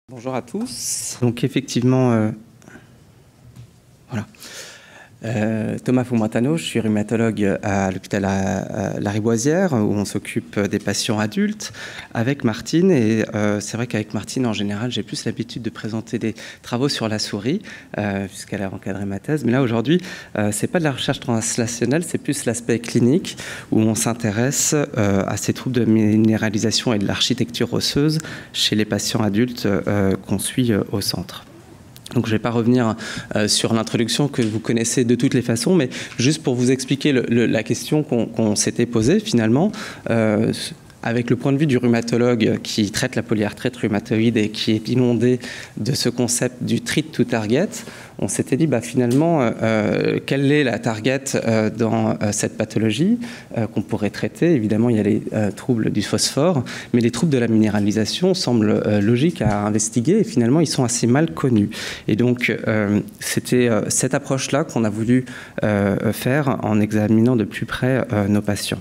Bonjour à tous. Donc effectivement, voilà. Thomas Foumoitano, je suis rhumatologue à l'hôpital Lariboisière où on s'occupe des patients adultes avec Martine. Et c'est vrai qu'avec Martine, en général, j'ai plus l'habitude de présenter des travaux sur la souris puisqu'elle a encadré ma thèse. Mais là, aujourd'hui, c'est pas de la recherche translationnelle, c'est plus l'aspect clinique où on s'intéresse à ces troubles de minéralisation et de l'architecture osseuse chez les patients adultes qu'on suit au centre. Donc je ne vais pas revenir sur l'introduction que vous connaissez de toutes les façons, mais juste pour vous expliquer la question qu'on s'était posée finalement, avec le point de vue du rhumatologue qui traite la polyarthrite rhumatoïde et qui est inondé de ce concept du treat to target, on s'était dit finalement quelle est la target dans cette pathologie qu'on pourrait traiter. Évidemment, il y a les troubles du phosphore, mais les troubles de la minéralisation semblent logiques à investiguer et finalement ils sont assez mal connus. Et donc c'était cette approche-là qu'on a voulu faire en examinant de plus près nos patients.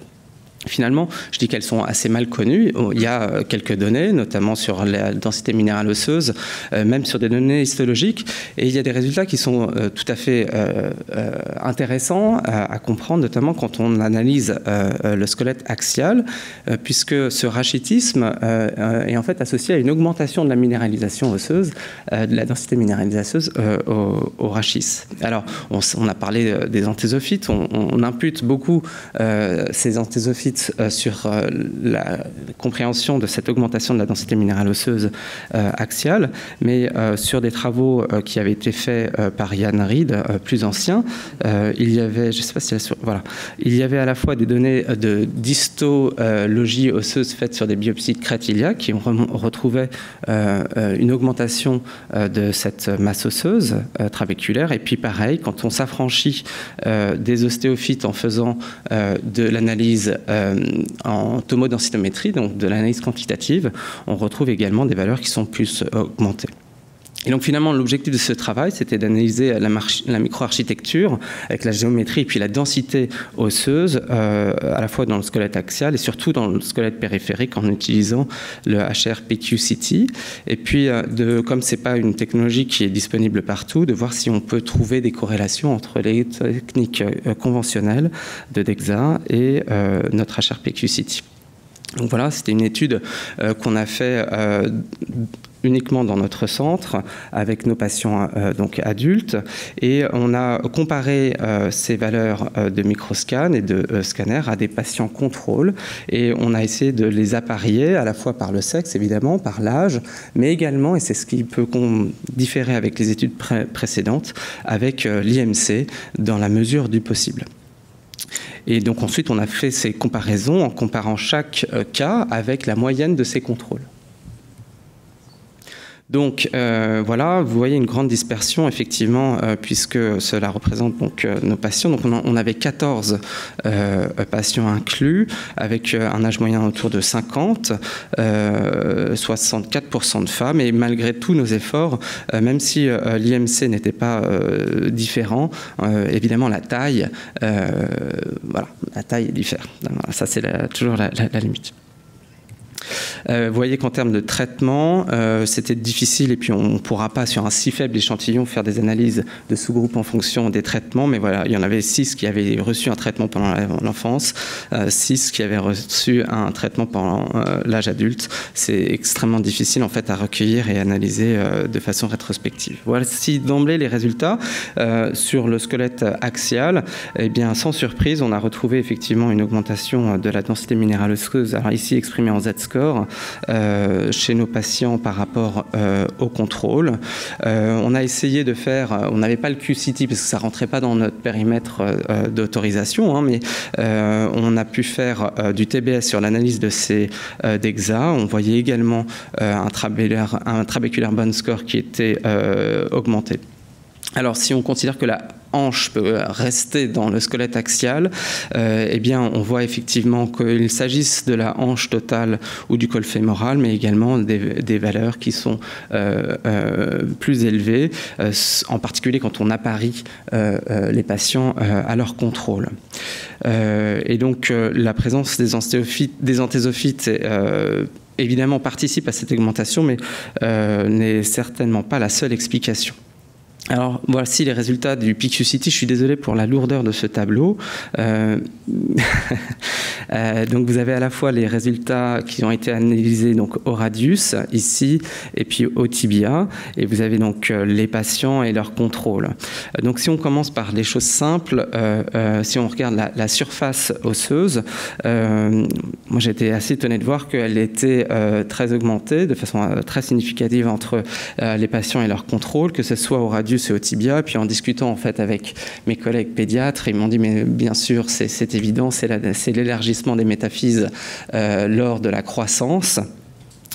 Finalement, je dis qu'elles sont assez mal connues. Il y a quelques données, notamment sur la densité minérale osseuse, même sur des données histologiques. Et il y a des résultats qui sont tout à fait intéressants à comprendre, notamment quand on analyse le squelette axial, puisque ce rachitisme est en fait associé à une augmentation de la minéralisation osseuse, de la densité minéralisaseuse au rachis. Alors, on a parlé des anthésophytes. On impute beaucoup ces anthésophytes sur la compréhension de cette augmentation de la densité minérale osseuse axiale, mais sur des travaux qui avaient été faits par Ian Reed, plus anciens, il y avait, je sais pas si voilà, il y avait à la fois des données de d'histologie osseuse faites sur des biopsies de crête iliaque qui retrouvaient une augmentation de cette masse osseuse trabéculaire, et puis pareil, quand on s'affranchit des ostéophytes en faisant de l'analyse en tomodensitométrie, donc de l'analyse quantitative, on retrouve également des valeurs qui sont plus augmentées. Et donc finalement, l'objectif de ce travail, c'était d'analyser la microarchitecture avec la géométrie et puis la densité osseuse, à la fois dans le squelette axial et surtout dans le squelette périphérique en utilisant le HRPQ-CT. Et puis, comme ce n'est pas une technologie qui est disponible partout, de voir si on peut trouver des corrélations entre les techniques conventionnelles de DEXA et notre HRPQ-CT. Donc voilà, c'était une étude qu'on a fait uniquement dans notre centre avec nos patients donc adultes, et on a comparé ces valeurs de microscan et de scanner à des patients contrôles, et on a essayé de les apparier à la fois par le sexe évidemment, par l'âge, mais également, et c'est ce qui peut différer avec les études précédentes, avec l'IMC dans la mesure du possible. Et donc ensuite on a fait ces comparaisons en comparant chaque cas avec la moyenne de ces contrôles. Donc voilà, vous voyez une grande dispersion effectivement, puisque cela représente donc nos patients. Donc on avait 14 patients inclus, avec un âge moyen autour de 50, 64% de femmes, et malgré tous nos efforts, même si l'IMC n'était pas différent, évidemment la taille, voilà, la taille diffère. Voilà, ça c'est toujours la limite. Vous voyez qu'en termes de traitement, c'était difficile, et puis on ne pourra pas sur un si faible échantillon faire des analyses de sous-groupes en fonction des traitements, mais voilà, il y en avait 6 qui avaient reçu un traitement pendant l'enfance, 6 qui avaient reçu un traitement pendant l'âge adulte. C'est extrêmement difficile en fait à recueillir et analyser de façon rétrospective. Voici d'emblée les résultats. Sur le squelette axial, eh bien, sans surprise, on a retrouvé effectivement une augmentation de la densité minérale osseuse, alors ici exprimée en Z-score, chez nos patients par rapport au contrôle. On a essayé de faire, on n'avait pas le QCT parce que ça rentrait pas dans notre périmètre d'autorisation, hein, mais on a pu faire du TBS sur l'analyse de ces DEXA. On voyait également un trabéculaire bone score qui était augmenté. Alors si on considère que la hanche peut rester dans le squelette axial, eh bien on voit effectivement qu'il s'agisse de la hanche totale ou du col fémoral, mais également des valeurs qui sont plus élevées, en particulier quand on apparie les patients à leur contrôle. Et donc la présence des anthésophytes évidemment participe à cette augmentation, mais n'est certainement pas la seule explication. Alors, voici les résultats du Pixucity. Je suis désolé pour la lourdeur de ce tableau. Donc, vous avez à la fois les résultats qui ont été analysés donc, au radius, ici, et puis au tibia. Et vous avez donc les patients et leur contrôle. Donc, si on commence par les choses simples, si on regarde la surface osseuse, moi, j'ai été assez étonné de voir qu'elle était très augmentée, de façon très significative entre les patients et leur contrôle, que ce soit au radius et au tibia. Puis en discutant en fait avec mes collègues pédiatres, ils m'ont dit mais bien sûr c'est évident, c'est l'élargissement des métaphyses lors de la croissance.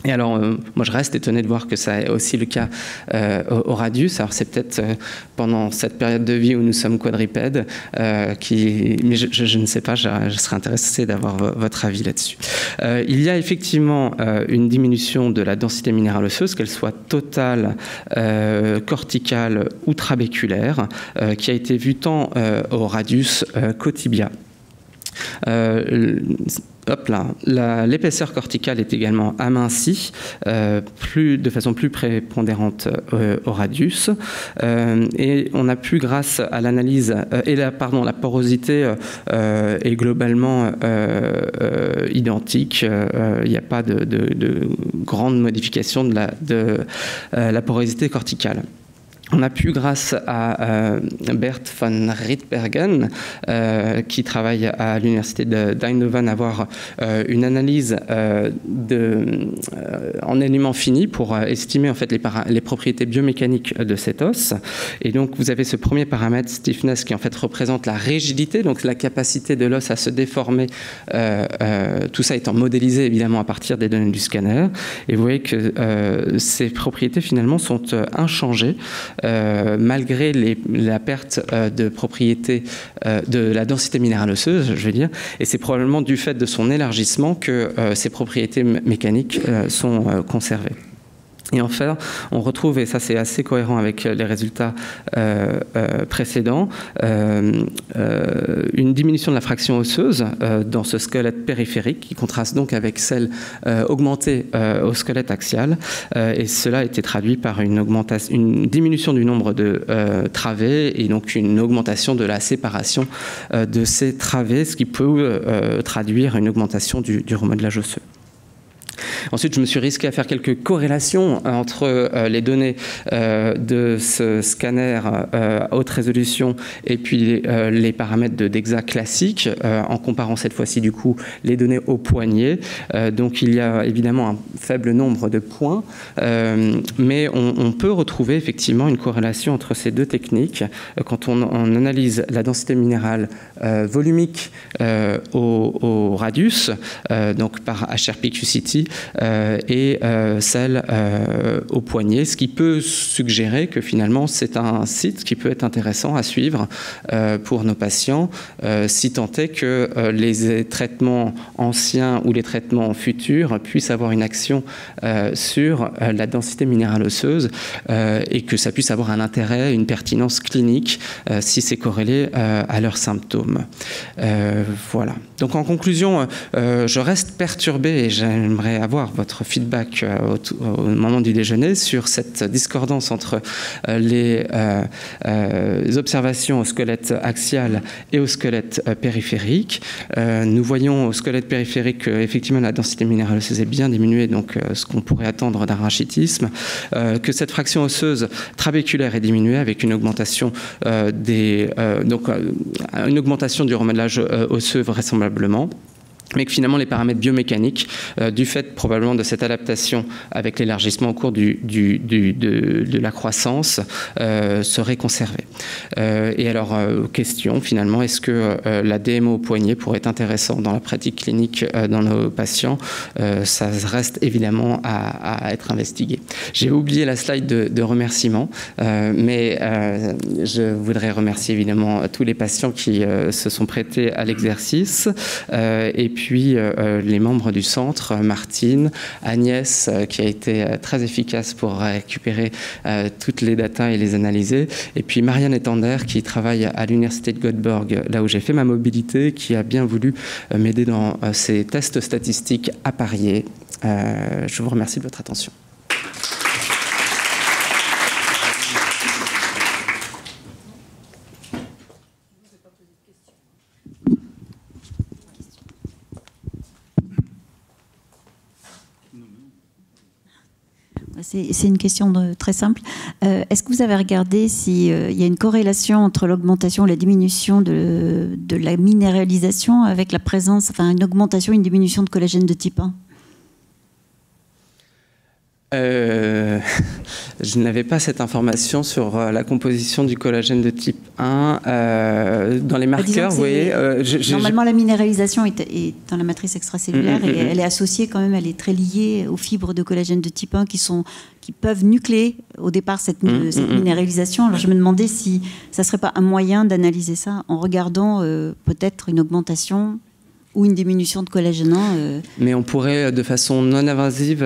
Et alors, moi, je reste étonné de voir que ça est aussi le cas au radius. Alors, c'est peut-être pendant cette période de vie où nous sommes quadrupèdes, mais je ne sais pas, je serais intéressé d'avoir votre avis là-dessus. Il y a effectivement une diminution de la densité minérale osseuse, qu'elle soit totale, corticale ou trabéculaire, qui a été vue tant au radius qu'au tibia. Hop là, l'épaisseur corticale est également amincie, de façon plus prépondérante au radius, et on a pu, grâce à l'analyse, la porosité est globalement identique. Il n'y a pas de grande modification de la porosité corticale. On a pu, grâce à Bert van Rietbergen, qui travaille à l'université d'Eindhoven, avoir une analyse en éléments finis pour estimer en fait les propriétés biomécaniques de cet os. Et donc, vous avez ce premier paramètre, stiffness, qui en fait représente la rigidité, donc la capacité de l'os à se déformer, tout ça étant modélisé évidemment à partir des données du scanner. Et vous voyez que ces propriétés finalement sont inchangées, malgré la perte de propriété de la densité minérale osseuse, je veux dire, et c'est probablement du fait de son élargissement que ces propriétés mécaniques sont conservées. Et enfin, on retrouve, et ça c'est assez cohérent avec les résultats précédents, une diminution de la fraction osseuse dans ce squelette périphérique, qui contraste donc avec celle augmentée au squelette axial. Et cela a été traduit par une diminution du nombre de travées et donc une augmentation de la séparation de ces travées, ce qui peut traduire une augmentation du remodelage osseux. Ensuite, je me suis risqué à faire quelques corrélations entre les données de ce scanner à haute résolution et puis les paramètres de DEXA classiques, en comparant cette fois-ci du coup les données au poignet. Donc il y a évidemment un faible nombre de points, mais on peut retrouver effectivement une corrélation entre ces deux techniques quand on analyse la densité minérale volumique au radius, donc par HRPQCT, et celle au poignet, ce qui peut suggérer que finalement c'est un site qui peut être intéressant à suivre pour nos patients, si tant est que les traitements anciens ou les traitements futurs puissent avoir une action sur la densité minérale osseuse et que ça puisse avoir un intérêt, une pertinence clinique si c'est corrélé à leurs symptômes. Voilà. Donc en conclusion, je reste perturbé et j'aimerais avoir votre feedback au moment du déjeuner sur cette discordance entre les observations au squelette axial et au squelette périphérique. Nous voyons au squelette périphérique qu'effectivement la densité minérale osseuse est bien diminuée, donc ce qu'on pourrait attendre d'un rachitisme, que cette fraction osseuse trabéculaire est diminuée avec une augmentation une augmentation du remodelage osseux vraisemblablement, mais que finalement les paramètres biomécaniques, du fait probablement de cette adaptation avec l'élargissement au cours de la croissance, seraient conservés. Et alors, question finalement, est-ce que la DMO au poignet pourrait être intéressant dans la pratique clinique dans nos patients? Ça reste évidemment à être investigué. J'ai oublié la slide de remerciements, mais je voudrais remercier évidemment tous les patients qui se sont prêtés à l'exercice, et puis les membres du centre, Martine, Agnès, qui a été très efficace pour récupérer toutes les datas et les analyser, et puis Marianne Etander, qui travaille à l'université de Göteborg, là où j'ai fait ma mobilité, qui a bien voulu m'aider dans ces tests statistiques appariés. Je vous remercie de votre attention. C'est une question très simple. Est-ce que vous avez regardé s'il y a une corrélation entre l'augmentation ou la diminution de la minéralisation avec la présence, enfin une augmentation, une diminution de collagène de type 1 ? Je n'avais pas cette information sur la composition du collagène de type 1. Dans les marqueurs, vous voyez... normalement, la minéralisation est dans la matrice extracellulaire et elle est associée quand même, elle est très liée aux fibres de collagène de type 1 qui peuvent nucléer au départ cette minéralisation. Alors je me demandais si ça ne serait pas un moyen d'analyser ça en regardant peut-être une augmentation ou une diminution de collagène. Mais on pourrait, de façon non-invasive...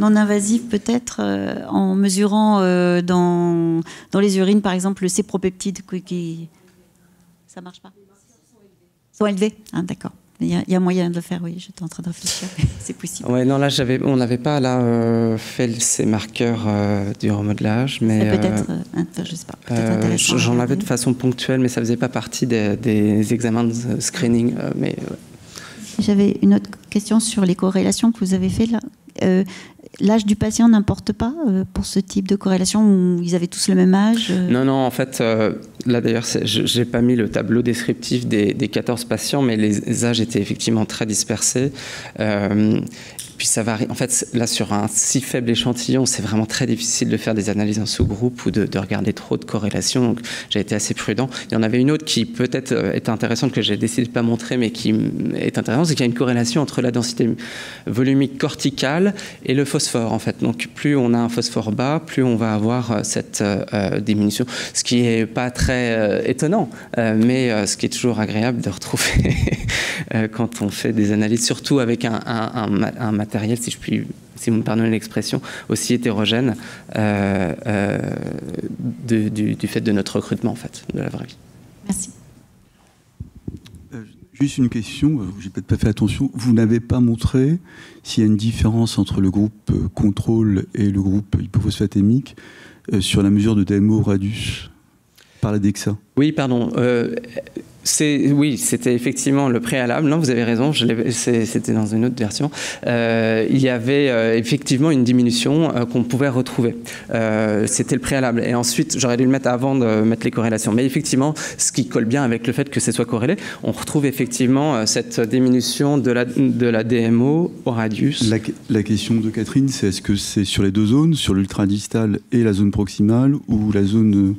Non-invasive, peut-être, en mesurant dans les urines, par exemple, le cépropeptide qui... Ça marche pas ? Sont élevés. Ah, d'accord. Il y a moyen de le faire, oui, j'étais en train de réfléchir, c'est possible. Ouais, non, là, on n'avait pas fait ces marqueurs du remodelage, mais... Peut-être, je sais pas, peut-être intéressant. J'en avais de façon ponctuelle, mais ça ne faisait pas partie des examens de screening. J'avais une autre question sur les corrélations que vous avez faites là. L'âge du patient n'importe pas pour ce type de corrélation où ils avaient tous le même âge Non, en fait, là d'ailleurs, je n'ai pas mis le tableau descriptif des 14 patients, mais les âges étaient effectivement très dispersés. Puis ça varie. En fait, là, sur un si faible échantillon, c'est vraiment très difficile de faire des analyses en sous-groupe ou de regarder trop de corrélations. Donc, j'ai été assez prudent. Il y en avait une autre qui peut-être est intéressante, que j'ai décidé de ne pas montrer, mais qui est intéressante, c'est qu'il y a une corrélation entre la densité volumique corticale et le phosphore, en fait. Donc, plus on a un phosphore bas, plus on va avoir cette diminution. Ce qui n'est pas très étonnant, mais ce qui est toujours agréable de retrouver quand on fait des analyses, surtout avec un matériel, si vous me pardonnez l'expression, aussi hétérogène du fait de notre recrutement, en fait, de la vraie vie. Merci. Juste une question, j'ai peut-être pas fait attention. Vous n'avez pas montré s'il y a une différence entre le groupe contrôle et le groupe hypophosphatémique sur la mesure de DMO radius par la DEXA. Oui, pardon. Oui, c'était effectivement le préalable. Non, vous avez raison, c'était dans une autre version. Il y avait effectivement une diminution qu'on pouvait retrouver. C'était le préalable. Et ensuite, j'aurais dû le mettre avant de mettre les corrélations. Mais effectivement, ce qui colle bien avec le fait que ce soit corrélé, on retrouve effectivement cette diminution de la DMO au radius. La question de Catherine, c'est est-ce que c'est sur les deux zones, sur l'ultradistal et la zone proximale, ou la zone...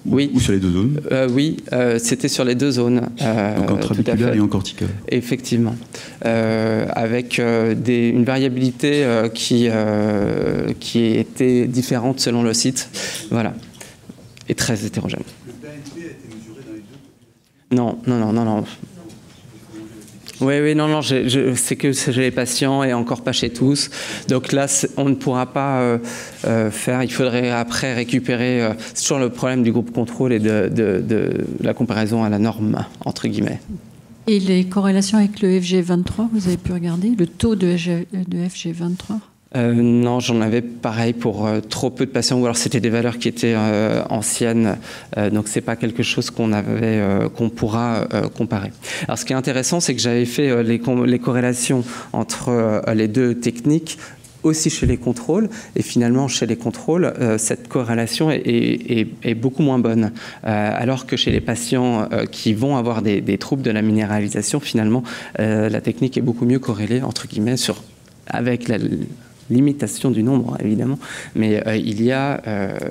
Oui. Ou sur les deux zones Oui, c'était sur les deux zones. Donc en trabéculaire et en cortical. Effectivement. Avec une variabilité qui était différente selon le site. Voilà. Et très hétérogène. Le PNP a été mesuré dans les deux? Non. Oui, non, c'est que chez les patients et encore pas chez tous. Donc là, on ne pourra pas faire. Il faudrait après récupérer. C'est toujours le problème du groupe contrôle et de la comparaison à la norme, entre guillemets. Et les corrélations avec le FG23, vous avez pu regarder le taux de FG23? Non, j'en avais pareil pour trop peu de patients, ou alors c'était des valeurs qui étaient anciennes, donc c'est pas quelque chose qu'on pourra comparer. Alors ce qui est intéressant, c'est que j'avais fait les corrélations entre les deux techniques aussi chez les contrôles, et finalement chez les contrôles, cette corrélation est beaucoup moins bonne, alors que chez les patients qui vont avoir des troubles de la minéralisation, finalement la technique est beaucoup mieux corrélée, entre guillemets, avec la limitation du nombre, évidemment, mais il y a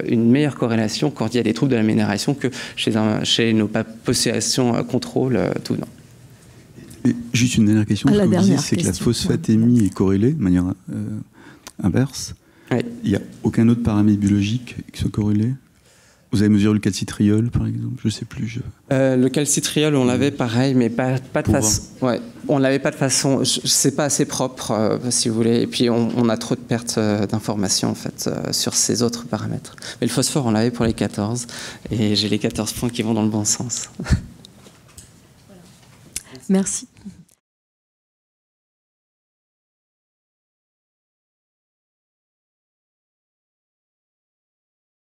une meilleure corrélation quand il y a des troubles de la minéralisation que chez nos populations contrôle, tout non. Et juste une dernière question, ce que vous disiez, c'est que la phosphatémie est corrélée de manière inverse. Oui. Il n'y a aucun autre paramètre biologique qui soit corrélé? Vous avez mesuré le calcitriol, par exemple? Je ne sais plus. Le calcitriol, on l'avait pareil, mais pas de façon. Ouais, on l'avait pas de façon. C'est pas assez propre, si vous voulez. Et puis on a trop de pertes d'informations en fait sur ces autres paramètres. Mais le phosphore, on l'avait pour les 14, et j'ai les 14 points qui vont dans le bon sens. Merci.